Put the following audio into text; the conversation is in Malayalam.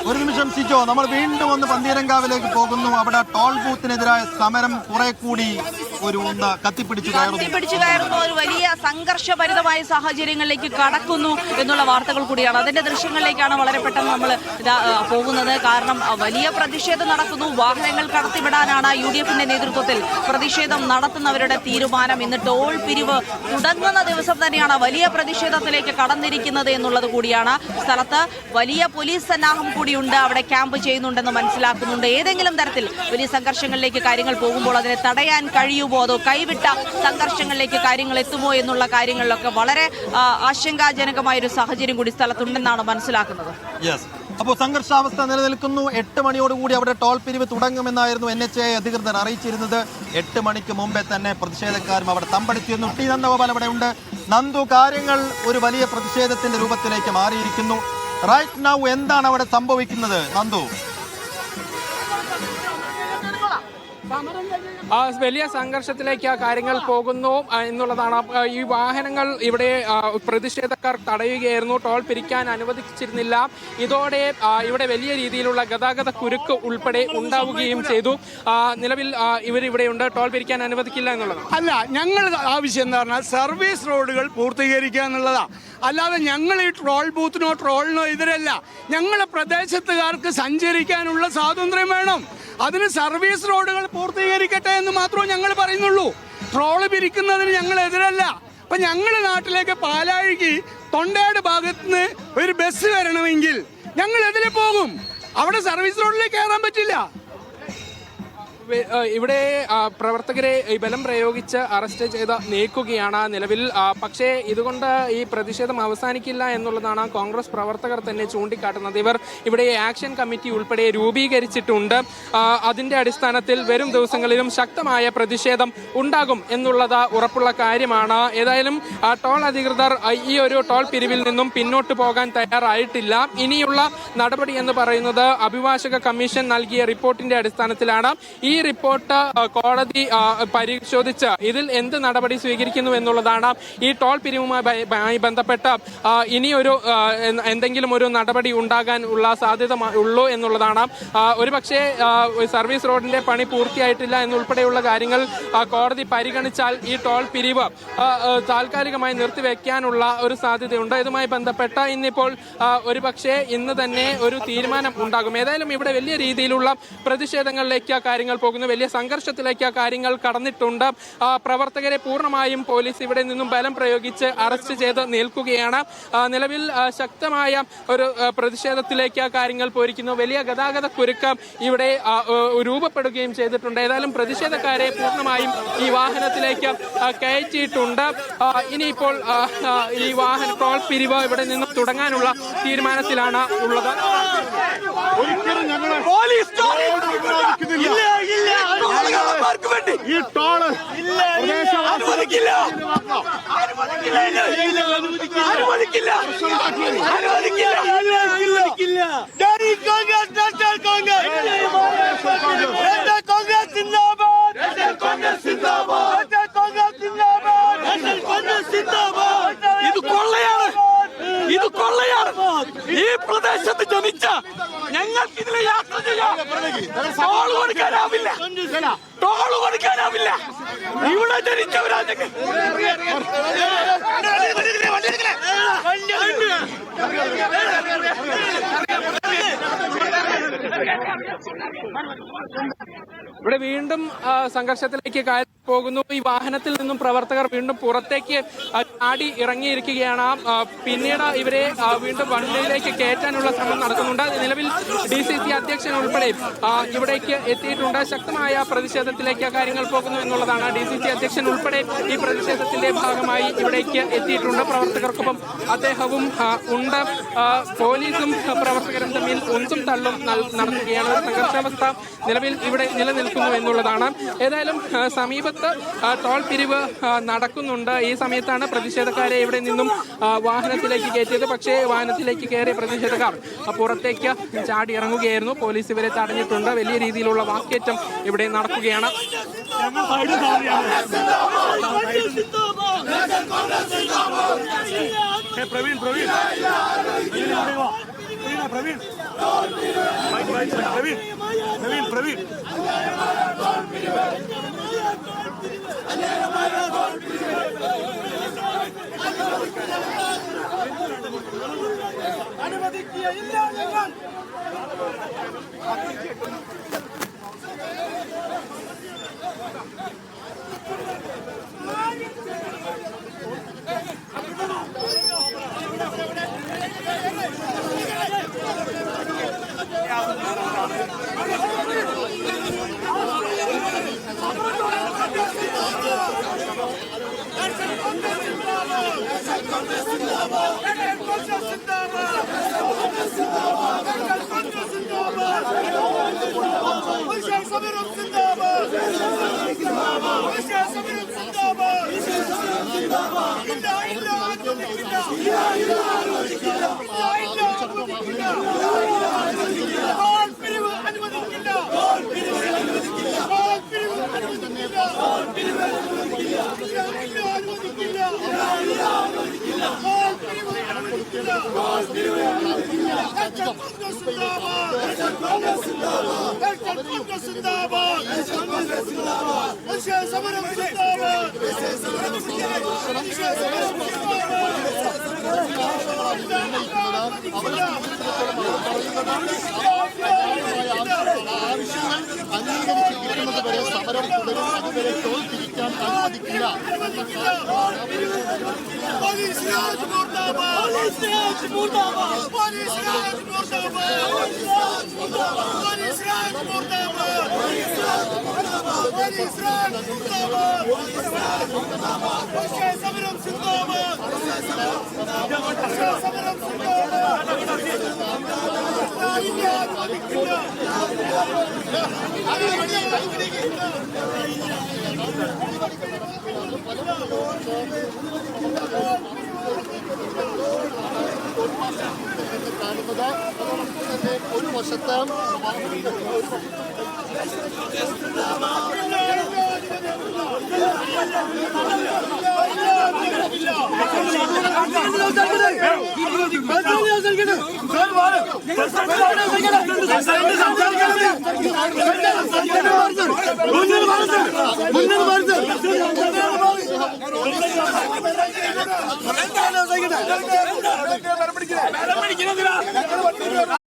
ഒരു നിമിഷം സിജോ, നമ്മൾ വീണ്ടും ഒന്ന് പന്തീരങ്കാവിലേക്ക് പോകുന്നു. അവിടെ ടോൾ ബൂത്തിനെതിരായ സമരം കുറെ കൂടി ഒരു കത്തിപ്പിടിച്ചു കയറുന്നു. ഒരു വലിയ സംഘർഷഭരിതമായ സാഹചര്യങ്ങളിലേക്ക് കടക്കുന്നു എന്നുള്ള വാർത്തകൾ കൂടിയാണ്. അതിന്റെ ദൃശ്യങ്ങളിലേക്കാണ് വളരെ പെട്ടെന്ന് നമ്മൾ പോകുന്നത്. കാരണം വലിയ പ്രതിഷേധം നടക്കുന്നു. വാഹനങ്ങൾ കടത്തിവിടാനാണ് UDF-ന്റെ നേതൃത്വത്തിൽ പ്രതിഷേധം നടത്തുന്നവരുടെ തീരുമാനം. ഇന്ന് ടോൾ പിരിവ് തുടങ്ങുന്ന ദിവസം തന്നെയാണ് വലിയ പ്രതിഷേധത്തിലേക്ക് കടന്നിരിക്കുന്നത് എന്നുള്ളത് കൂടിയാണ്. സ്ഥലത്ത് വലിയ പോലീസ് സന്നാഹം കൂടിയുണ്ട്. അവിടെ ക്യാമ്പ് ചെയ്യുന്നുണ്ടെന്ന് മനസ്സിലാക്കുന്നുണ്ട്. ഏതെങ്കിലും തരത്തിൽ വലിയ സംഘർഷങ്ങളിലേക്ക് കാര്യങ്ങൾ പോകുമ്പോൾ അതിനെ തടയാൻ കഴിയുമോ, അതോ കൈവിട്ട സംഘർഷങ്ങളിലേക്ക് കാര്യങ്ങൾ എത്തുമോ എന്നുള്ള കാര്യങ്ങളിലൊക്കെ വളരെ ആശങ്കാജനകമായ ഒരു സാഹചര്യം കൂടി സ്ഥലത്തുണ്ടെന്നാണ് മനസ്സിലാക്കുന്നത്. അപ്പോൾ സംഘർഷാവസ്ഥ നിലനിൽക്കുന്നു. 8 മണിയോടുകൂടി അവിടെ ടോൾ പിരിവ് തുടങ്ങുമെന്നായിരുന്നു NHAI അധികൃതർ അറിയിച്ചിരുന്നത്. 8 മണിക്ക് മുമ്പേ തന്നെ പ്രതിഷേധക്കാരും അവിടെ തമ്പടിച്ചിരുന്നു. ടി നന്ദഗോപാൽ അവിടെ ഉണ്ട്. നന്ദു, കാര്യങ്ങൾ ഒരു വലിയ പ്രതിഷേധത്തിന്റെ രൂപത്തിലേക്ക് മാറിയിരിക്കുന്നു. റൈറ്റ് നൗ എന്താണ് അവിടെ സംഭവിക്കുന്നത് നന്ദു? വലിയ സംഘർഷത്തിലേക്ക് കാര്യങ്ങൾ പോകുന്നു എന്നുള്ളതാണ്. ഈ വാഹനങ്ങൾ ഇവിടെ പ്രതിഷേധക്കാർ തടയുകയായിരുന്നു. ടോൾ പിരിക്കാൻ അനുവദിച്ചിരുന്നില്ല. ഇതോടെ ഇവിടെ വലിയ രീതിയിലുള്ള ഗതാഗത കുരുക്ക് ഉൾപ്പെടെ ഉണ്ടാവുകയും ചെയ്തു. നിലവിൽ ഇവരിവിടെയുണ്ട്. ടോൾ പിരിക്കാൻ അനുവദിക്കില്ല എന്നുള്ളതാണ്. അല്ല, ഞങ്ങളുടെ ആവശ്യം എന്ന് പറഞ്ഞാൽ സർവീസ് റോഡുകൾ പൂർത്തീകരിക്കുക എന്നുള്ളതാണ്. അല്ലാതെ ഞങ്ങൾ ഈ ട്രോൾ ബൂത്തിനോ ട്രോളിനോ എതിരല്ല. ഞങ്ങളുടെ പ്രദേശത്തുകാർക്ക് സഞ്ചരിക്കാനുള്ള സ്വാതന്ത്ര്യം വേണം. അതിന് സർവീസ് റോഡുകൾ പൂർത്തീകരിക്കട്ടെ എന്ന് മാത്രമേ ഞങ്ങൾ പറയുന്നുള്ളൂ. ട്രോള് പിരിക്കുന്നതിന് ഞങ്ങൾ എതിരല്ല. അപ്പൊ ഞങ്ങളുടെ നാട്ടിലേക്ക് പാലാഴിക്ക് തൊണ്ടയാട് ഭാഗത്തുനിന്ന് ഒരു ബസ് വരണമെങ്കിൽ ഞങ്ങൾ എതിരെ പോകും. അവിടെ സർവീസ് റോഡിലേക്ക് കയറാൻ പറ്റില്ല. ഇവിടെ പ്രവർത്തകരെ ബലം പ്രയോഗിച്ച് അറസ്റ്റ് ചെയ്ത് നീക്കുകയാണ് നിലവിൽ. പക്ഷേ ഇതുകൊണ്ട് ഈ പ്രതിഷേധം അവസാനിക്കില്ല എന്നുള്ളതാണ് കോൺഗ്രസ് പ്രവർത്തകർ തന്നെ ചൂണ്ടിക്കാട്ടുന്നത്. ഇവർ ഇവിടെ ആക്ഷൻ കമ്മിറ്റി ഉൾപ്പെടെ രൂപീകരിച്ചിട്ടുണ്ട്. അതിന്റെ അടിസ്ഥാനത്തിൽ വരും ദിവസങ്ങളിലും ശക്തമായ പ്രതിഷേധം ഉണ്ടാകും എന്നുള്ളത് ഉറപ്പുള്ള കാര്യമാണ്. ഏതായാലും ടോൾ അധികൃതർ ഈ ഒരു ടോൾ പിരിവിൽ നിന്നും പിന്നോട്ട് പോകാൻ തയ്യാറായിട്ടില്ല. ഇനിയുള്ള നടപടി എന്ന് പറയുന്നത് അഭിഭാഷക കമ്മീഷൻ നൽകിയ റിപ്പോർട്ടിന്റെ അടിസ്ഥാനത്തിലാണ്. ഈ റിപ്പോർട്ട് കോടതി പരിശോധിച്ച് ഇതിൽ എന്ത് നടപടി സ്വീകരിക്കുന്നു എന്നുള്ളതാണ്. ഈ ടോൾ പിരിവുമായി ബന്ധപ്പെട്ട് ഇനിയൊരു എന്തെങ്കിലും ഒരു നടപടി ഉണ്ടാകാൻ ഉള്ള സാധ്യത ഉള്ളൂ എന്നുള്ളതാണ്. ഒരുപക്ഷെ സർവീസ് റോഡിന്റെ പണി പൂർത്തിയായിട്ടില്ല എന്നുൾപ്പെടെയുള്ള കാര്യങ്ങൾ കോടതി പരിഗണിച്ചാൽ ഈ ടോൾ പിരിവ് താൽക്കാലികമായി നിർത്തിവെക്കാനുള്ള ഒരു സാധ്യതയുണ്ട്. ഇതുമായി ബന്ധപ്പെട്ട് ഇന്നിപ്പോൾ ഒരുപക്ഷെ ഇന്ന് തന്നെ ഒരു തീരുമാനം ഉണ്ടാകും. ഏതായാലും ഇവിടെ വലിയ രീതിയിലുള്ള പ്രതിഷേധങ്ങളിലേക്ക് കാര്യങ്ങൾ പോകുന്നു. വലിയ സംഘർഷത്തിലേക്ക് കാര്യങ്ങൾ കടന്നിട്ടുണ്ട്. പ്രവർത്തകരെ പൂർണ്ണമായും പോലീസ് ഇവിടെ നിന്നും ബലം പ്രയോഗിച്ച് അറസ്റ്റ് ചെയ്ത് നിൽക്കുകയാണ്. നിലവിൽ ശക്തമായ ഒരു പ്രതിഷേധത്തിലേക്ക് കാര്യങ്ങൾ പോയിരിക്കുന്നു. വലിയ ഗതാഗത കുരുക്ക് ഇവിടെ രൂപപ്പെടുകയും ചെയ്തിട്ടുണ്ട്. ഏതായാലും പ്രതിഷേധക്കാരെ പൂർണ്ണമായും ഈ വാഹനത്തിലേക്ക് കയറ്റിയിട്ടുണ്ട്. ഇനിയിപ്പോൾ ഈ വാഹന ടോൾ പിരിവ് ഇവിടെ നിന്നും തുടങ്ങാനുള്ള തീരുമാനത്തിലാണ് ഉള്ളത്. ഈ ടോള് അനുവദിക്കില്ല. ഇത് കൊള്ളയാണ്. ഇത് കൊള്ളയാണ്. ഈ പ്രദേശത്ത് ജനിച്ച ഞങ്ങൾക്ക് ഇതിലെ യാത്ര ചെയ്യാം. ടോൾ കൊടുക്കാനാവില്ല. ടോൾ കൊടുക്കാനാവില്ല. ഇവിടെ ജനിച്ചവരാ ഞങ്ങൾ. ഇവിടെ വീണ്ടും സംഘർഷത്തിലേക്ക് പോകുന്നു. ഈ വാഹനത്തിൽ നിന്നും പ്രവർത്തകർ വീണ്ടും പുറത്തേക്ക് ചാടി ഇറങ്ങിയിരിക്കുകയാണ്. പിന്നീട് ഇവരെ വീണ്ടും വണ്ടിയിലേക്ക് കയറ്റാനുള്ള ശ്രമം നടക്കുന്നുണ്ട്. നിലവിൽ DCC അധ്യക്ഷൻ ഉൾപ്പെടെ ഇവിടേക്ക് എത്തിയിട്ടുണ്ട്. ശക്തമായ പ്രതിഷേധത്തിലേക്ക് കാര്യങ്ങൾ പോകുന്നു എന്നുള്ളതാണ്. DCC അധ്യക്ഷൻ ഉൾപ്പെടെ ഈ പ്രതിഷേധത്തിന്റെ ഭാഗമായി ഇവിടേക്ക് എത്തിയിട്ടുണ്ട്. പ്രവർത്തകർക്കൊപ്പം അദ്ദേഹവും ഉണ്ട്. പോലീസും പ്രവർത്തകരും തമ്മിൽ ഉന്തും തള്ളും നടത്തുകയാണ്. സംഘർഷാവസ്ഥ നിലവിൽ ഇവിടെ നിലനിൽക്കുന്നു എന്നുള്ളതാണ്. ഏതായാലും സമീപത്ത് ടോൾ പിരിവ് നടക്കുന്നുണ്ട്. ഈ സമയത്താണ് പ്രതിഷേധക്കാരെ ഇവിടെ നിന്നും വാഹനത്തിലേക്ക് കയറ്റിയത്. പക്ഷേ വാഹനത്തിലേക്ക് കയറിയ പ്രതിഷേധക്കാർ പുറത്തേക്ക് ചാടി ഇറങ്ങുകയായിരുന്നു. പോലീസ് ഇവരെ തടഞ്ഞിട്ടുണ്ട്. വലിയ രീതിയിലുള്ള വാക്കേറ്റം ഇവിടെ നടക്കുകയാണ്. അനുവദിക്കുകയില്ല ഞങ്ങൾ. അംഗീകരിക്കുന്നത് വരെ സമരം തുടരും. അതുവരെ ടോൾ തിരിക്കാൻ അനുവദിക്കില്ല. കാണുന്നത് അതോടൊപ്പം തന്നെ ഒരു വശത്ത് എന്താണ്